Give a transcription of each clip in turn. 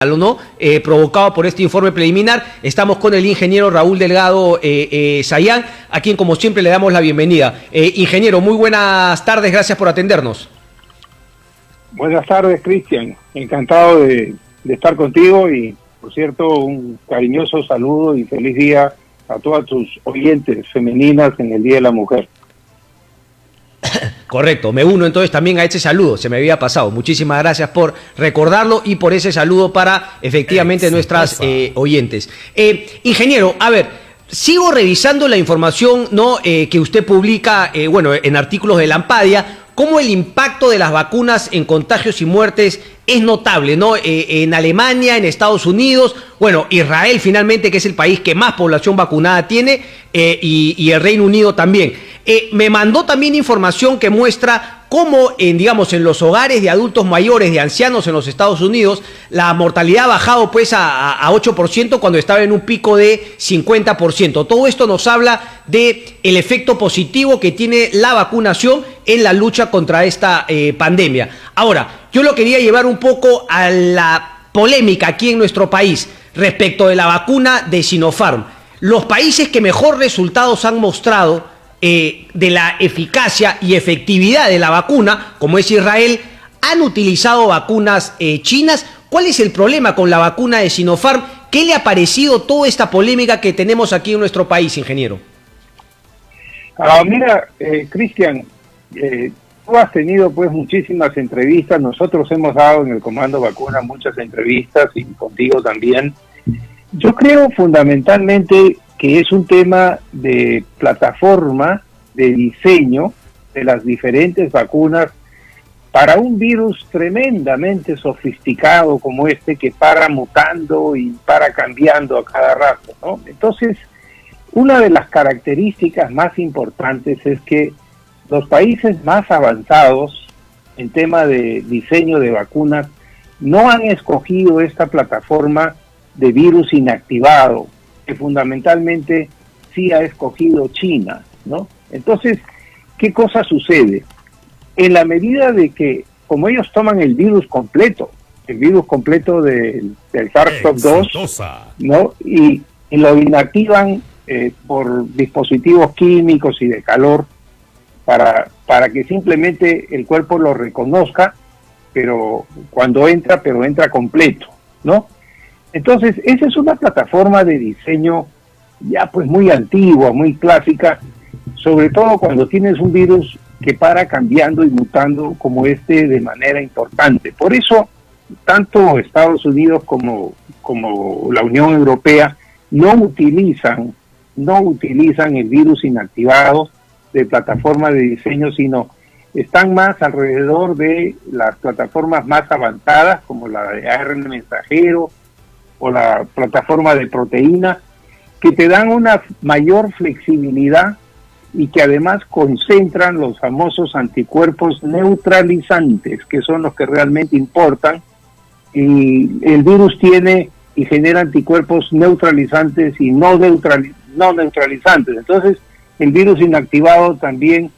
¿no? Provocado por este informe preliminar. Estamos con el ingeniero Raúl Delgado Sayán, a quien como siempre le damos la bienvenida. Ingeniero, muy buenas tardes, gracias por atendernos. Buenas tardes, Cristian. Encantado de estar contigo y, por cierto, un cariñoso saludo y feliz día a todas tus oyentes femeninas en el Día de la Mujer. Correcto, me uno entonces también a ese saludo, se me había pasado. Muchísimas gracias por recordarlo y por ese saludo para efectivamente nuestras oyentes. Ingeniero, a ver, sigo revisando la información, ¿no? Que usted publica en artículos de Lampadia, cómo el impacto de las vacunas en contagios y muertes es notable, ¿no? En Alemania, en Estados Unidos, Israel finalmente, que es el país que más población vacunada tiene, y el Reino Unido también. Me mandó también información que muestra cómo, en los hogares de adultos mayores, de ancianos en los Estados Unidos, la mortalidad ha bajado pues a 8% cuando estaba en un pico de 50%. Todo esto nos habla de el efecto positivo que tiene la vacunación en la lucha contra esta pandemia. Ahora, yo lo quería llevar un poco a la polémica aquí en nuestro país respecto de la vacuna de Sinopharm. Los países que mejor resultados han mostrado de la eficacia y efectividad de la vacuna, como es Israel, han utilizado vacunas chinas. ¿Cuál es el problema con la vacuna de Sinopharm? ¿Qué le ha parecido toda esta polémica que tenemos aquí en nuestro país, ingeniero? Mira, Cristian, tú has tenido pues muchísimas entrevistas, nosotros hemos dado en el Comando Vacuna muchas entrevistas y contigo también. Yo creo fundamentalmente que es un tema de plataforma, de diseño de las diferentes vacunas para un virus tremendamente sofisticado como este, que para mutando y para cambiando a cada rato, ¿no? Entonces, una de las características más importantes es que los países más avanzados en tema de diseño de vacunas no han escogido esta plataforma de virus inactivado, que fundamentalmente sí ha escogido China, ¿no? Entonces, ¿qué cosa sucede? En la medida de que, como ellos toman el virus completo del SARS-CoV-2, ¿no? Y lo inactivan por dispositivos químicos y de calor para que simplemente el cuerpo lo reconozca, pero entra completo, ¿no? Entonces, esa es una plataforma de diseño ya pues muy antigua, muy clásica, sobre todo cuando tienes un virus que para cambiando y mutando como este de manera importante. Por eso, tanto Estados Unidos como la Unión Europea no utilizan el virus inactivado de plataforma de diseño, sino están más alrededor de las plataformas más avanzadas, como la de ARN mensajero, o la plataforma de proteína, que te dan una mayor flexibilidad y que además concentran los famosos anticuerpos neutralizantes, que son los que realmente importan, y el virus tiene y genera anticuerpos neutralizantes y no neutralizantes. Entonces, el virus inactivado también,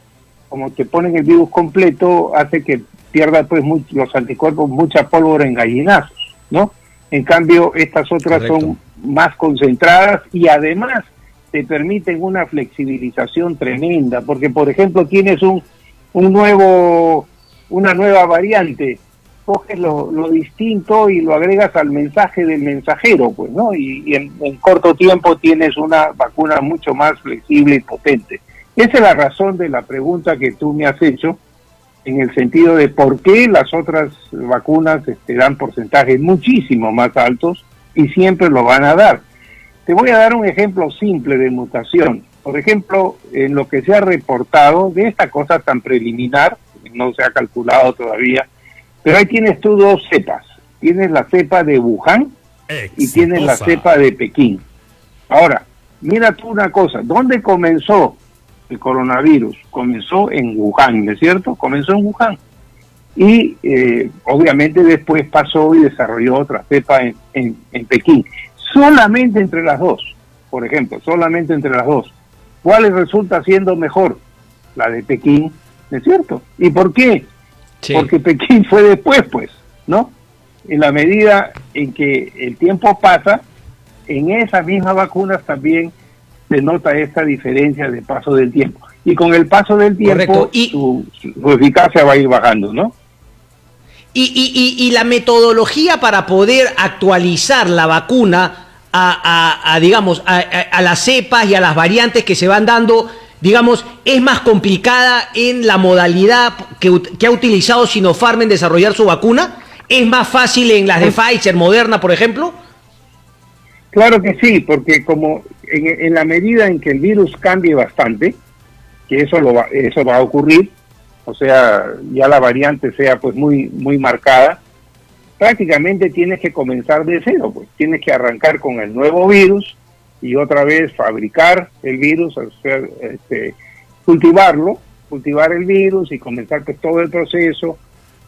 como te ponen el virus completo, hace que pierda pues los anticuerpos mucha pólvora en gallinazos, ¿no? En cambio, estas otras Correcto. Son más concentradas y además te permiten una flexibilización tremenda, porque por ejemplo tienes una nueva variante, coges lo distinto y lo agregas al mensaje del mensajero, pues, ¿no? Y en corto tiempo tienes una vacuna mucho más flexible y potente. Esa es la razón de la pregunta que tú me has hecho, en el sentido de por qué las otras vacunas dan porcentajes muchísimo más altos y siempre lo van a dar. Te voy a dar un ejemplo simple de mutación. Por ejemplo, en lo que se ha reportado de esta cosa tan preliminar, no se ha calculado todavía, pero ahí tienes tú dos cepas. Tienes la cepa de Wuhan y tienes la cepa de Pekín. Ahora, mira tú una cosa, ¿dónde comenzó el coronavirus? Comenzó en Wuhan, ¿no es cierto? Comenzó en Wuhan. Y obviamente después pasó y desarrolló otra cepa en Pekín. Solamente entre las dos, por ejemplo, solamente entre las dos. ¿Cuál resulta siendo mejor? La de Pekín, ¿no es cierto? ¿Y por qué? Sí. Porque Pekín fue después, pues, ¿no? en la medida en que el tiempo pasa, en esas mismas vacunas también se nota esta diferencia de paso del tiempo. Y con el paso del tiempo, su eficacia va a ir bajando, ¿no? Y la metodología para poder actualizar la vacuna digamos, a las cepas y a las variantes que se van dando, digamos, es más complicada en la modalidad que ha utilizado Sinopharm en desarrollar su vacuna. ¿Es más fácil en las de Pfizer, Moderna, por ejemplo? Claro que sí, porque como en la medida en que el virus cambie bastante, que eso va a ocurrir, o sea, ya la variante sea pues muy marcada, prácticamente tienes que comenzar de cero, pues tienes que arrancar con el nuevo virus y otra vez fabricar el virus, o sea, cultivar el virus y comenzar pues todo el proceso,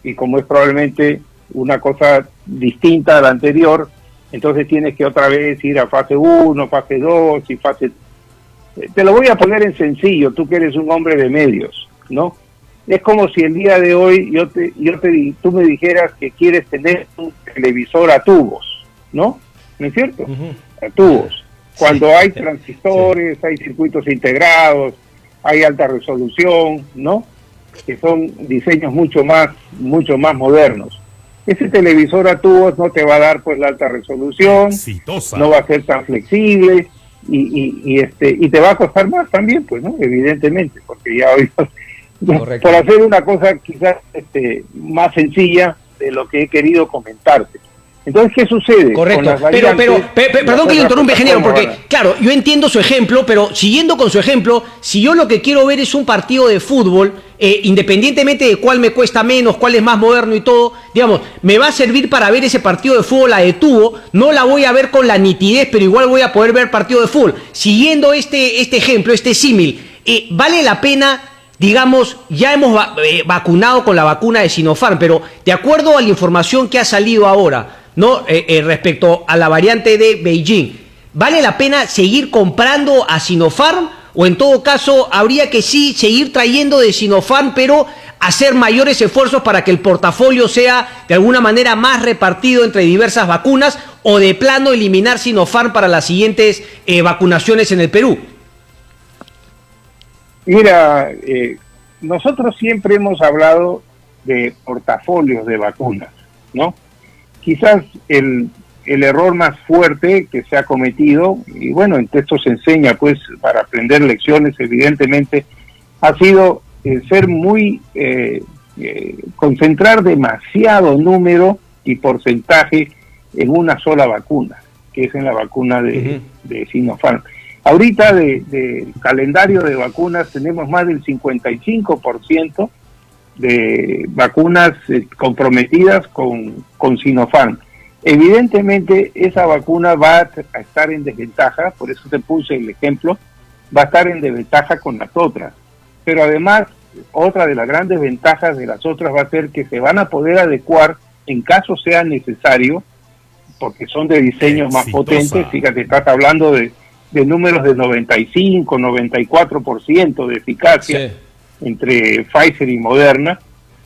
y como es probablemente una cosa distinta a la anterior, entonces tienes que otra vez ir a fase 1, fase 2 y fase... Te lo voy a poner en sencillo, tú que eres un hombre de medios, ¿no? Es como si el día de hoy tú me dijeras que quieres tener un televisor a tubos, ¿no? ¿No es cierto? A tubos. Cuando hay transistores, hay circuitos integrados, hay alta resolución, ¿no? Que son diseños mucho más modernos. Ese televisor a tubos no te va a dar pues la alta resolución, no va a ser tan flexible y te va a costar más también, pues, ¿no? Evidentemente, porque ya hoy por hacer una cosa quizás más sencilla de lo que he querido comentarte. Entonces, ¿qué sucede? Correcto, perdón que le interrumpa, ingeniero, porque, claro, yo entiendo su ejemplo, pero siguiendo con su ejemplo, si yo lo que quiero ver es un partido de fútbol, independientemente de cuál me cuesta menos, cuál es más moderno y todo, digamos, me va a servir para ver ese partido de fútbol a de tubo, no la voy a ver con la nitidez, pero igual voy a poder ver partido de fútbol. Siguiendo este ejemplo, este símil, ¿vale la pena? Digamos, ya hemos vacunado con la vacuna de Sinopharm, pero de acuerdo a la información que ha salido ahora, ¿no? Respecto a la variante de Beijing, ¿vale la pena seguir comprando a Sinopharm? O en todo caso, habría que sí seguir trayendo de Sinopharm, pero hacer mayores esfuerzos para que el portafolio sea de alguna manera más repartido entre diversas vacunas, o de plano eliminar Sinopharm para las siguientes vacunaciones en el Perú. Mira, nosotros siempre hemos hablado de portafolios de vacunas, ¿no? Quizás el error más fuerte que se ha cometido, y bueno, en texto se enseña, pues, para aprender lecciones, evidentemente, ha sido ser muy, concentrar demasiado número y porcentaje en una sola vacuna, que es en la vacuna de Sinopharm. Ahorita del calendario de vacunas tenemos más del 55% de vacunas comprometidas con Sinopharm. Evidentemente esa vacuna va a estar en desventaja, por eso te puse el ejemplo, va a estar en desventaja con las otras. Pero además, otra de las grandes ventajas de las otras va a ser que se van a poder adecuar en caso sea necesario, porque son de diseños más potentes. Fíjate, estás hablando de números de 95, 94% de eficacia entre Pfizer y Moderna,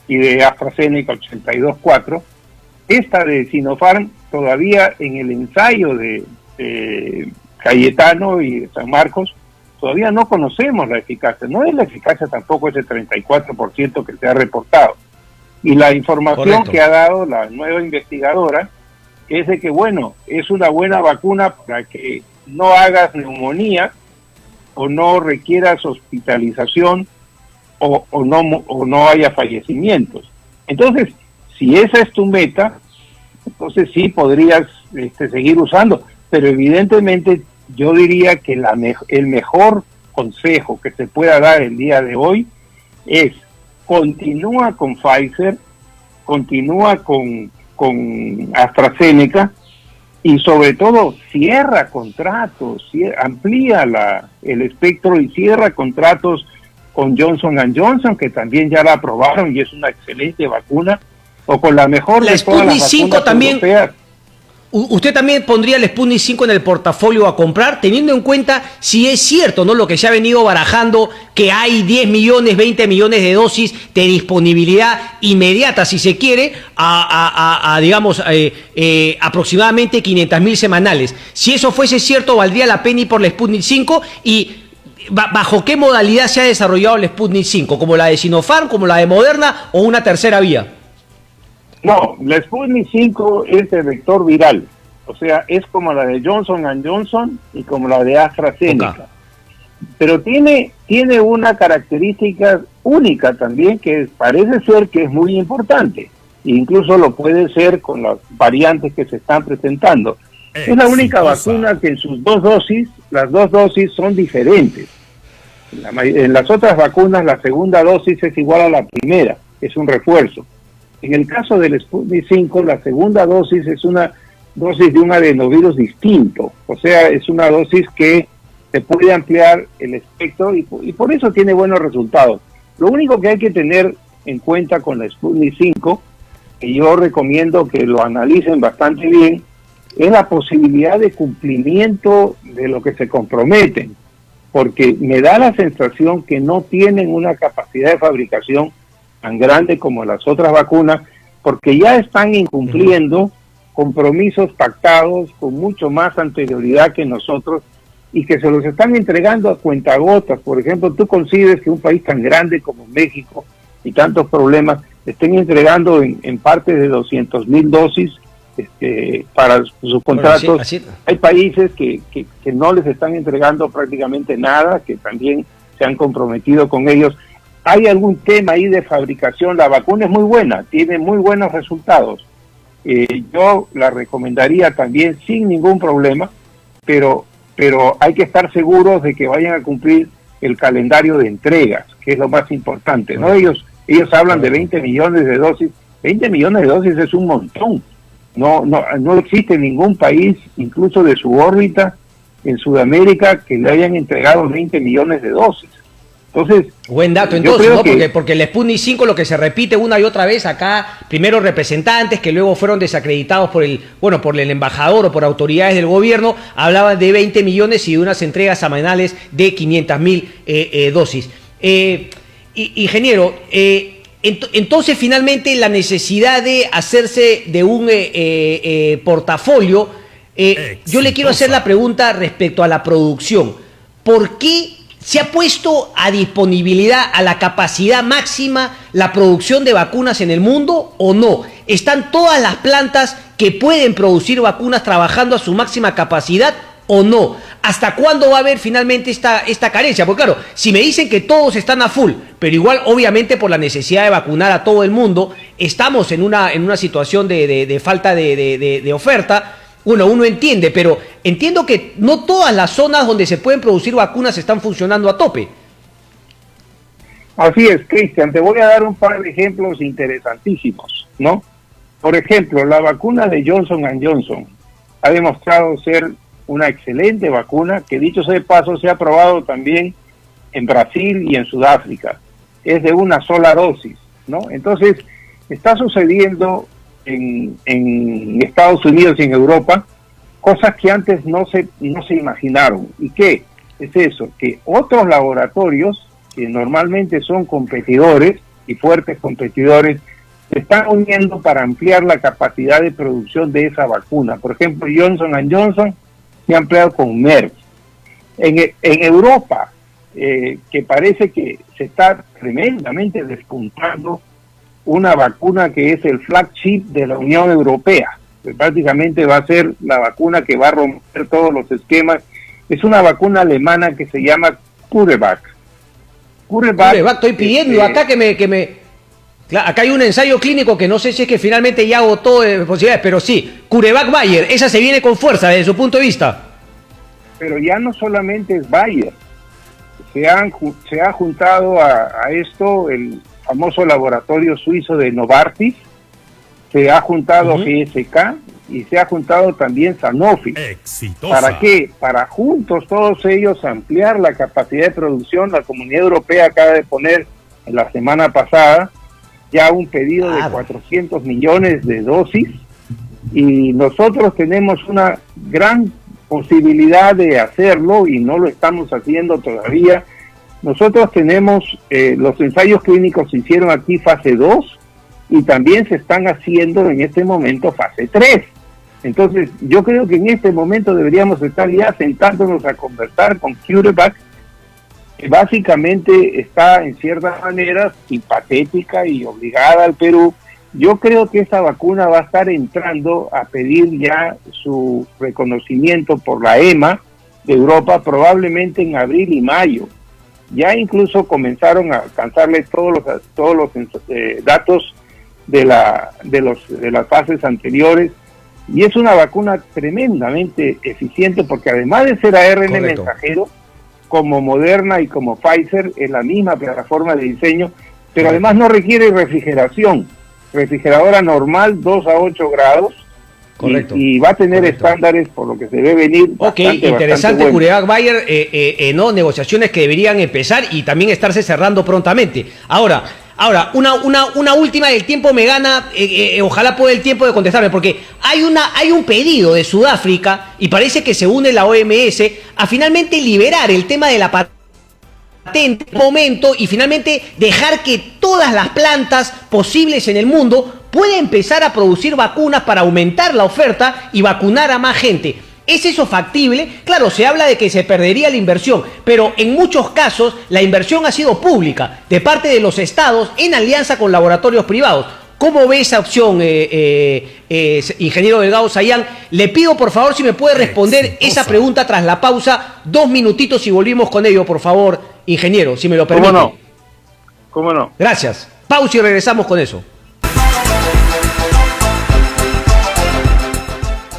y de AstraZeneca 82,4%. Esta de Sinopharm, todavía en el ensayo de Cayetano y de San Marcos, todavía no conocemos la eficacia. No es la eficacia tampoco ese 34% que se ha reportado. Y la información que ha dado la nueva investigadora es de que, bueno, es una buena vacuna para que no hagas neumonía o no requieras hospitalización o no haya fallecimientos. Entonces, si esa es tu meta, entonces sí podrías seguir usando, pero evidentemente yo diría que el mejor consejo que se pueda dar el día de hoy es: continúa con Pfizer, continúa con AstraZeneca, y sobre todo cierra contratos, amplía el espectro y cierra contratos con Johnson & Johnson, que también ya la aprobaron y es una excelente vacuna, o con la mejor de todas las vacunas europeas. ¿Usted también pondría el Sputnik 5 en el portafolio a comprar, teniendo en cuenta si es cierto, ¿no?, lo que se ha venido barajando, que hay 10 millones, 20 millones de dosis de disponibilidad inmediata, si se quiere, digamos, aproximadamente 500.000 semanales? Si eso fuese cierto, ¿valdría la pena ir por el Sputnik 5? Y ¿bajo qué modalidad se ha desarrollado el Sputnik 5? ¿Como la de Sinopharm, como la de Moderna o una tercera vía? No, la Sputnik 5 es de vector viral, o sea, es como la de Johnson & Johnson y como la de AstraZeneca. Okay. Pero tiene una característica única también, que parece ser que es muy importante, incluso lo puede ser con las variantes que se están presentando. Es la única vacuna que en sus las dos dosis son diferentes. En las otras vacunas la segunda dosis es igual a la primera, es un refuerzo. En el caso del Sputnik 5, la segunda dosis es una dosis de un adenovirus distinto, o sea, es una dosis que se puede ampliar el espectro y por eso tiene buenos resultados. Lo único que hay que tener en cuenta con la Sputnik 5, que yo recomiendo que lo analicen bastante bien, es la posibilidad de cumplimiento de lo que se comprometen, porque me da la sensación que no tienen una capacidad de fabricación tan grande como las otras vacunas, porque ya están incumpliendo compromisos pactados con mucho más anterioridad que nosotros y que se los están entregando a cuentagotas. Por ejemplo, tú concibes que un país tan grande como México y tantos problemas estén entregando en parte de 200.000 dosis para sus contratos. Bueno, así. Hay países que no les están entregando prácticamente nada, que también se han comprometido con ellos. Hay algún tema ahí de fabricación. La vacuna es muy buena, tiene muy buenos resultados. Yo la recomendaría también sin ningún problema, pero hay que estar seguros de que vayan a cumplir el calendario de entregas, que es lo más importante, ¿no? Ellos hablan de 20 millones de dosis. 20 millones de dosis es un montón. No existe ningún país, incluso de su órbita, en Sudamérica, que le hayan entregado 20 millones de dosis. Entonces, buen dato entonces, ¿no? Porque el Sputnik 5 lo que se repite una y otra vez acá, primero representantes que luego fueron desacreditados por el embajador o por autoridades del gobierno, hablaban de 20 millones y de unas entregas semanales de 500.000 dosis. Ingeniero, entonces finalmente la necesidad de hacerse de un portafolio, yo le quiero hacer la pregunta respecto a la producción. ¿Por qué se ha puesto a disponibilidad, a la capacidad máxima, la producción de vacunas en el mundo o no? ¿Están todas las plantas que pueden producir vacunas trabajando a su máxima capacidad o no? ¿Hasta cuándo va a haber finalmente esta carencia? Porque claro, si me dicen que todos están a full, pero igual obviamente por la necesidad de vacunar a todo el mundo, estamos en una situación de falta de oferta. Uno entiende, pero entiendo que no todas las zonas donde se pueden producir vacunas están funcionando a tope. Así es, Cristian, te voy a dar un par de ejemplos interesantísimos, ¿no? Por ejemplo, la vacuna de Johnson & Johnson ha demostrado ser una excelente vacuna, que dicho sea de paso, se ha probado también en Brasil y en Sudáfrica. Es de una sola dosis, ¿no? Entonces, está sucediendo en Estados Unidos y en Europa cosas que antes no se imaginaron. ¿Y qué es eso? Que otros laboratorios, que normalmente son competidores y fuertes competidores, se están uniendo para ampliar la capacidad de producción de esa vacuna. Por ejemplo, Johnson & Johnson se ha ampliado con Merck. En Europa, que parece que se está tremendamente despuntando una vacuna que es el flagship de la Unión Europea, que prácticamente va a ser la vacuna que va a romper todos los esquemas. Es una vacuna alemana que se llama CureVac. CureVac estoy pidiendo acá que me... Claro, acá hay un ensayo clínico que no sé si es que finalmente ya agotó posibilidades, pero sí, CureVac Bayer, esa se viene con fuerza desde su punto de vista. Pero ya no solamente es Bayer, se ha juntado a esto el famoso laboratorio suizo de Novartis, se ha juntado GSK y se ha juntado también Sanofi. Exitosa. ¿Para qué? Para juntos todos ellos ampliar la capacidad de producción. La Comunidad Europea acaba de poner en la semana pasada ya un pedido de 400 millones de dosis y nosotros tenemos una gran posibilidad de hacerlo y no lo estamos haciendo todavía. Nosotros tenemos, los ensayos clínicos se hicieron aquí fase 2 y también se están haciendo en este momento fase 3. Entonces, yo creo que en este momento deberíamos estar ya sentándonos a conversar con CureVac, que básicamente está en cierta manera simpatética y obligada al Perú. Yo creo que esta vacuna va a estar entrando a pedir ya su reconocimiento por la EMA de Europa probablemente en abril y mayo. Ya incluso comenzaron a alcanzarle todos los datos de las fases anteriores, y es una vacuna tremendamente eficiente porque además de ser ARN Correcto. mensajero, como Moderna y como Pfizer, es la misma plataforma de diseño, pero además no requiere refrigeración, refrigeradora normal 2 a 8 grados, Correcto. y va a tener Correcto. estándares por lo que se ve venir. Ok, bastante interesante, bueno. CureVac Bayer, no, negociaciones que deberían empezar y también estarse cerrando prontamente. Ahora, una última, el tiempo me gana, ojalá pueda el tiempo de contestarme, porque hay un pedido de Sudáfrica, y parece que se une la OMS, a finalmente liberar el tema de la patente momento y finalmente dejar que todas las plantas posibles en el mundo puedan empezar a producir vacunas para aumentar la oferta y vacunar a más gente. ¿Es eso factible? Claro, se habla de que se perdería la inversión, pero en muchos casos la inversión ha sido pública, de parte de los estados, en alianza con laboratorios privados. ¿Cómo ve esa opción, ingeniero Delgado Sayán? Le pido, por favor, si me puede responder esa pregunta tras la pausa, 2 minutitos y volvimos con ello, por favor, ingeniero, si me lo permite. ¿Cómo no? ¿Cómo no? Gracias. Pausa y regresamos con eso.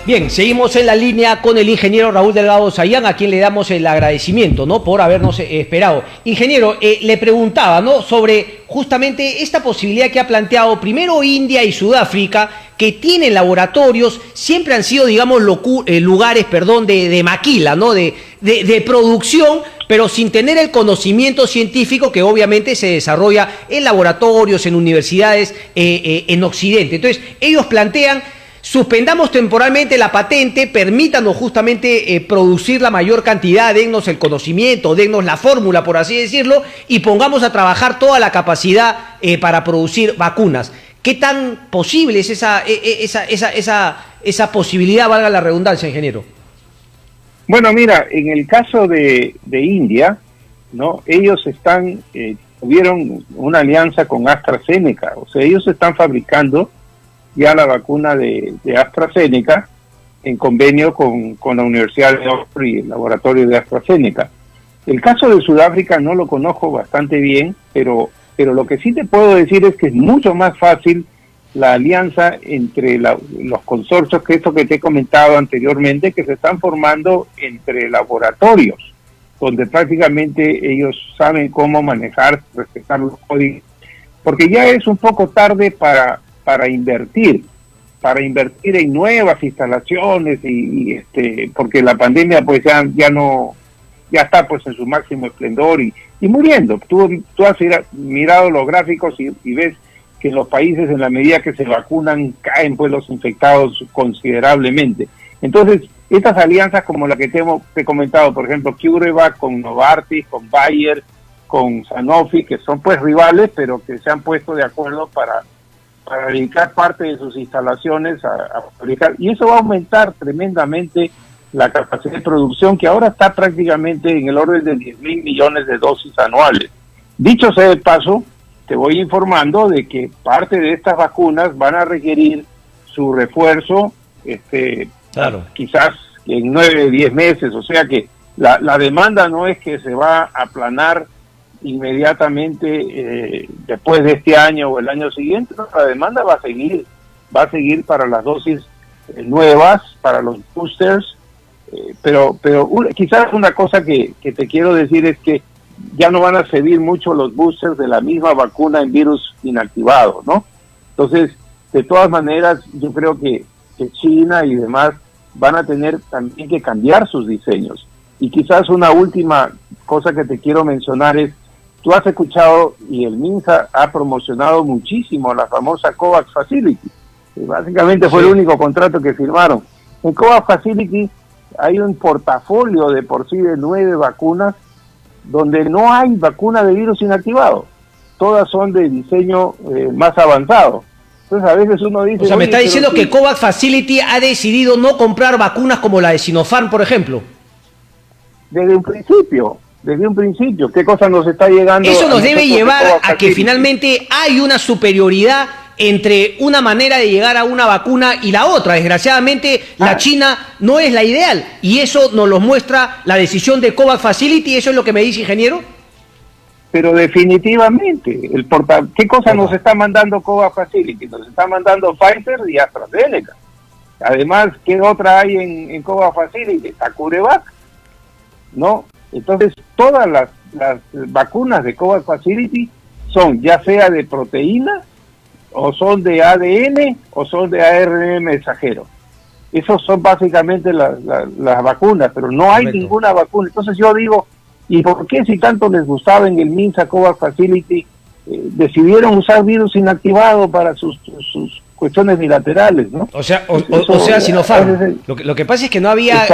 Bien, seguimos en la línea con el ingeniero Raúl Delgado Sayán, a quien le damos el agradecimiento, ¿no?, por habernos esperado. Ingeniero, le preguntaba, ¿no?, sobre justamente esta posibilidad que ha planteado primero India y Sudáfrica, que tienen laboratorios, siempre han sido, digamos, lugares, de maquila, ¿no?, de producción, pero sin tener el conocimiento científico que obviamente se desarrolla en laboratorios, en universidades en Occidente. Entonces, ellos plantean: suspendamos temporalmente la patente, permítanos justamente producir la mayor cantidad, dennos el conocimiento, dennos la fórmula, por así decirlo, y pongamos a trabajar toda la capacidad para producir vacunas. ¿Qué tan posible es esa posibilidad, valga la redundancia, ingeniero? Bueno, mira, en el caso de India, ¿no?, ellos tuvieron una alianza con AstraZeneca, o sea, ellos están fabricando ya la vacuna de AstraZeneca en convenio con la Universidad de Oxford y el laboratorio de AstraZeneca. El caso de Sudáfrica no lo conozco bastante bien, pero lo que sí te puedo decir es que es mucho más fácil la alianza entre los consorcios, que esto que te he comentado anteriormente, que se están formando entre laboratorios, donde prácticamente ellos saben cómo manejar, respetar los códigos, porque ya es un poco tarde para invertir en nuevas instalaciones porque la pandemia pues ya está pues en su máximo esplendor y muriendo. Tú has mirado los gráficos y ves que en los países, en la medida que se vacunan, caen pues los infectados considerablemente. Entonces, estas alianzas como la que te he comentado, por ejemplo, CureVac con Novartis, con Bayer, con Sanofi, que son pues rivales, pero que se han puesto de acuerdo para dedicar parte de sus instalaciones a fabricar, y eso va a aumentar tremendamente la capacidad de producción, que ahora está prácticamente en el orden de 10,000 millones de dosis anuales. Dicho sea de paso, te voy informando de que parte de estas vacunas van a requerir su refuerzo, claro, quizás en 9, 10 meses, o sea que la demanda no es que se va a aplanar inmediatamente después de este año o el año siguiente. No, la demanda va a seguir para las dosis nuevas, para los boosters, pero quizás una cosa que te quiero decir es que ya no van a servir mucho los boosters de la misma vacuna en virus inactivado, ¿no? Entonces, de todas maneras, yo creo que China y demás van a tener también que cambiar sus diseños. Y quizás una última cosa que te quiero mencionar es: tú has escuchado, y el MINSA ha promocionado muchísimo la famosa COVAX Facility. Básicamente fue el único contrato que firmaron. En COVAX Facility hay un portafolio de por sí de 9 vacunas donde no hay vacuna de virus inactivado. Todas son de diseño más avanzado. Entonces a veces uno dice... O sea, me está diciendo que COVAX Facility ha decidido no comprar vacunas como la de Sinopharm, por ejemplo. Desde un principio. ¿Qué cosa nos está llegando? Eso nos debe llevar a que finalmente hay una superioridad entre una manera de llegar a una vacuna y la otra. Desgraciadamente, la China no es la ideal, y eso nos lo muestra la decisión de COVAX Facility. ¿Eso es lo que me dice, ingeniero? Pero definitivamente, ¿qué cosa nos está mandando COVAX Facility? Nos está mandando Pfizer y AstraZeneca. Además, ¿qué otra hay en COVAX Facility? CureVac, ¿no? Entonces, todas las vacunas de COVAX Facility son ya sea de proteína, o son de ADN, o son de ARN mensajero. Esos son básicamente las vacunas, pero no hay ninguna vacuna. Entonces yo digo, ¿y por qué, si tanto les gustaba en el MINSA COVAX Facility, decidieron usar virus inactivado para sus cuestiones bilaterales, ¿no? O sea, Sinopharm. Lo que pasa es que no había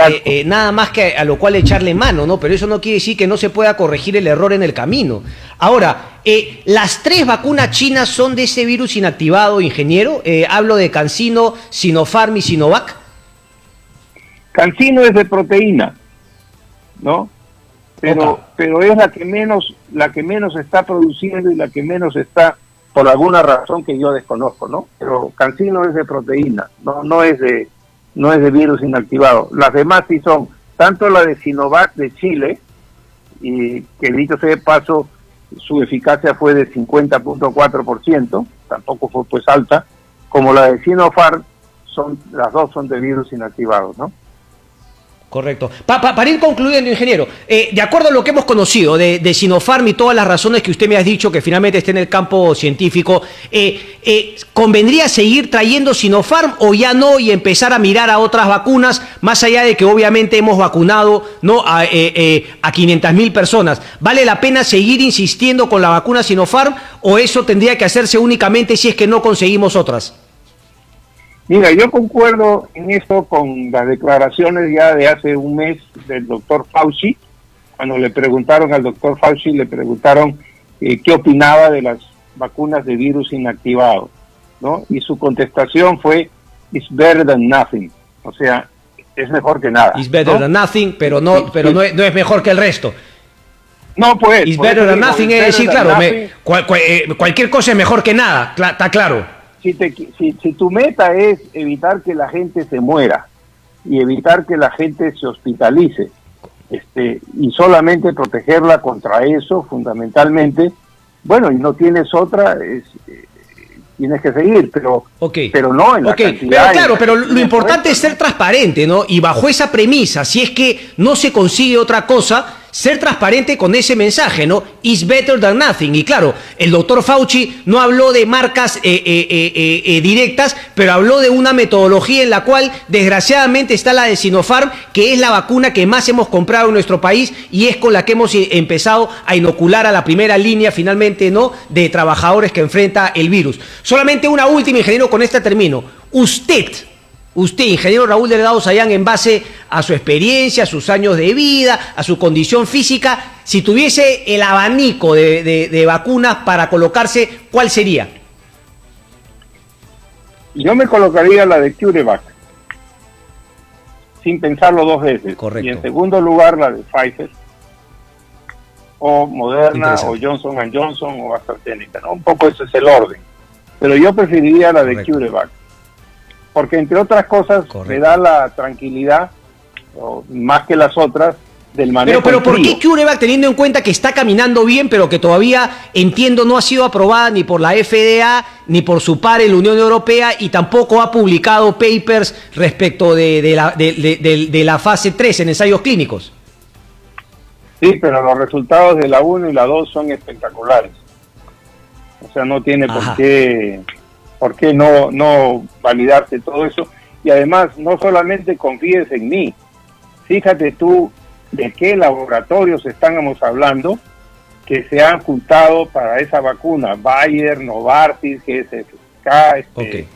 nada más que a lo cual echarle mano, ¿no? Pero eso no quiere decir que no se pueda corregir el error en el camino. Ahora, las 3 vacunas chinas son de ese virus inactivado, ingeniero. Hablo de CanSino, Sinopharm y Sinovac. CanSino es de proteína, ¿no? Pero es la que menos está produciendo y la que menos está, por alguna razón que yo desconozco, ¿no? Pero CanSino es de proteína, no es de virus inactivado. Las demás sí son, tanto la de Sinovac de Chile, y que dicho sea de paso, su eficacia fue de 50.4%, tampoco fue pues alta, como la de Sinopharm, las dos son de virus inactivados, ¿no? Correcto. Para ir concluyendo, ingeniero, de acuerdo a lo que hemos conocido de Sinopharm y todas las razones que usted me ha dicho que finalmente está en el campo científico, ¿convendría seguir trayendo Sinopharm o ya no, y empezar a mirar a otras vacunas, más allá de que obviamente hemos vacunado, ¿no?, a 500.000 personas? ¿Vale la pena seguir insistiendo con la vacuna Sinopharm, o eso tendría que hacerse únicamente si es que no conseguimos otras? Mira, yo concuerdo en esto con las declaraciones ya de hace un mes del doctor Fauci. Cuando le preguntaron al doctor Fauci, le preguntaron qué opinaba de las vacunas de virus inactivado, ¿no? Y su contestación fue, "It's better than nothing", o sea, es mejor que nada. It's better than nothing, pero no es mejor que el resto. No, pues. It's better than nothing es decir, claro, cualquier cosa es mejor que nada, está claro. Si tu meta es evitar que la gente se muera y evitar que la gente se hospitalice, y solamente protegerla contra eso, fundamentalmente, bueno, y no tienes otra, tienes que seguir, pero no en la cantidad. Pero lo importante es ser transparente, ¿no? Y bajo esa premisa, si es que no se consigue otra cosa, ser transparente con ese mensaje, ¿no? It's better than nothing. Y claro, el doctor Fauci no habló de marcas directas, pero habló de una metodología en la cual, desgraciadamente, está la de Sinopharm, que es la vacuna que más hemos comprado en nuestro país y es con la que hemos empezado a inocular a la primera línea, finalmente, ¿no?, de trabajadores que enfrenta el virus. Solamente una última, ingeniero, con esta termino. Usted, ingeniero Raúl Delgado Sayán, en base a su experiencia, a sus años de vida, a su condición física, si tuviese el abanico de vacunas para colocarse, ¿cuál sería? Yo me colocaría la de CureVac, sin pensarlo 2 veces. Correcto. Y en segundo lugar la de Pfizer, o Moderna, o Johnson & Johnson, o AstraZeneca, ¿no? Un poco ese es el orden. Pero yo preferiría la de CureVac, porque entre otras cosas me da la tranquilidad, más que las otras, del manejo. Pero ¿por qué CureVac, teniendo en cuenta que está caminando bien, pero que todavía, entiendo, no ha sido aprobada ni por la FDA, ni por su par en la Unión Europea, y tampoco ha publicado papers respecto de la fase 3 en ensayos clínicos? Sí, pero los resultados de la 1 y la 2 son espectaculares. O sea, no tiene por qué no validarse todo eso. Y además, no solamente confíes en mí. Fíjate tú de qué laboratorios estamos hablando que se han juntado para esa vacuna: Bayer, Novartis, GSK,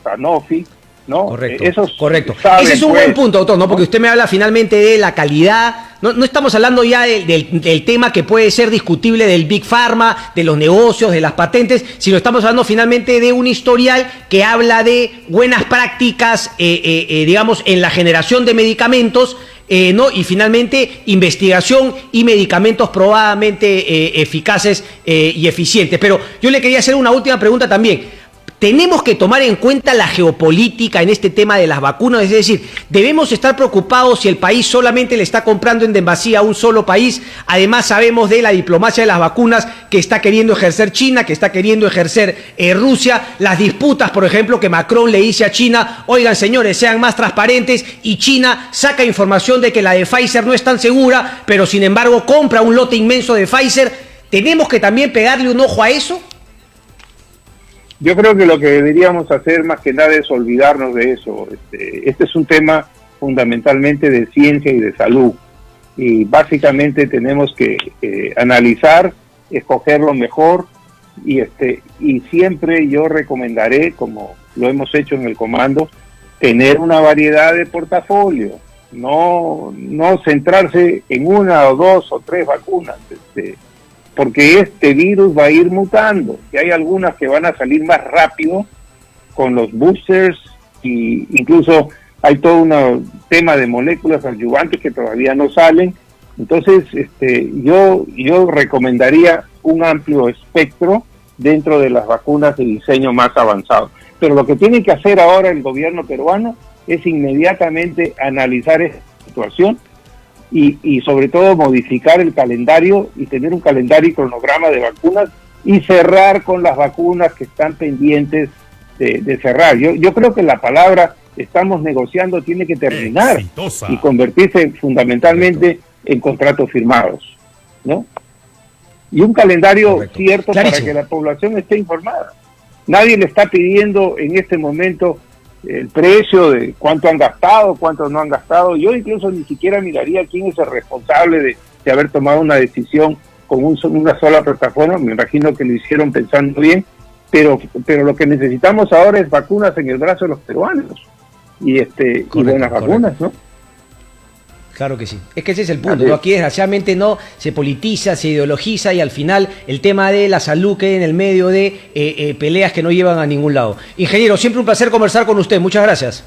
Sanofi, ¿no? Correcto, Esos correcto. saben, Ese es un pues, buen punto, doctor, ¿no? Porque ¿no? usted me habla finalmente de la calidad. No estamos hablando ya del tema que puede ser discutible del Big Pharma, de los negocios, de las patentes, sino estamos hablando finalmente de un historial que habla de buenas prácticas, digamos, en la generación de medicamentos, ¿no? Y finalmente investigación y medicamentos probadamente eficaces y eficientes. Pero yo le quería hacer una última pregunta también. Tenemos que tomar en cuenta la geopolítica en este tema de las vacunas, es decir, debemos estar preocupados si el país solamente le está comprando en demasía a un solo país. Además sabemos de la diplomacia de las vacunas que está queriendo ejercer China, que está queriendo ejercer Rusia, las disputas, por ejemplo, que Macron le dice a China, oigan señores, sean más transparentes, y China saca información de que la de Pfizer no es tan segura, pero sin embargo compra un lote inmenso de Pfizer. ¿Tenemos que también pegarle un ojo a eso? Yo creo que lo que deberíamos hacer más que nada es olvidarnos de eso. Este es un tema fundamentalmente de ciencia y de salud. Y básicamente tenemos que analizar, escoger lo mejor y siempre yo recomendaré, como lo hemos hecho en el comando, tener una variedad de portafolio, no centrarse en una o dos o tres vacunas. Porque este virus va a ir mutando, y hay algunas que van a salir más rápido con los boosters, y incluso hay todo un tema de moléculas adyuvantes que todavía no salen. Entonces yo recomendaría un amplio espectro dentro de las vacunas de diseño más avanzado. Pero lo que tiene que hacer ahora el gobierno peruano es inmediatamente analizar esta situación y sobre todo modificar el calendario y tener un calendario y cronograma de vacunas y cerrar con las vacunas que están pendientes de cerrar. Yo creo que la palabra estamos negociando tiene que terminar y convertirse fundamentalmente en contratos firmados, ¿no? Y un calendario correcto, cierto clarísimo, para que la población esté informada. Nadie le está pidiendo en este momento el precio de cuánto han gastado, cuánto no han gastado. Yo incluso ni siquiera miraría quién es el responsable de haber tomado una decisión con una sola plataforma. Me imagino que lo hicieron pensando bien, pero lo que necesitamos ahora es vacunas en el brazo de los peruanos y buenas vacunas, ¿no? Claro que sí. Es que ese es el punto, ¿no? Aquí desgraciadamente no se politiza, se ideologiza y al final el tema de la salud queda en el medio de peleas que no llevan a ningún lado. Ingeniero, siempre un placer conversar con usted. Muchas gracias.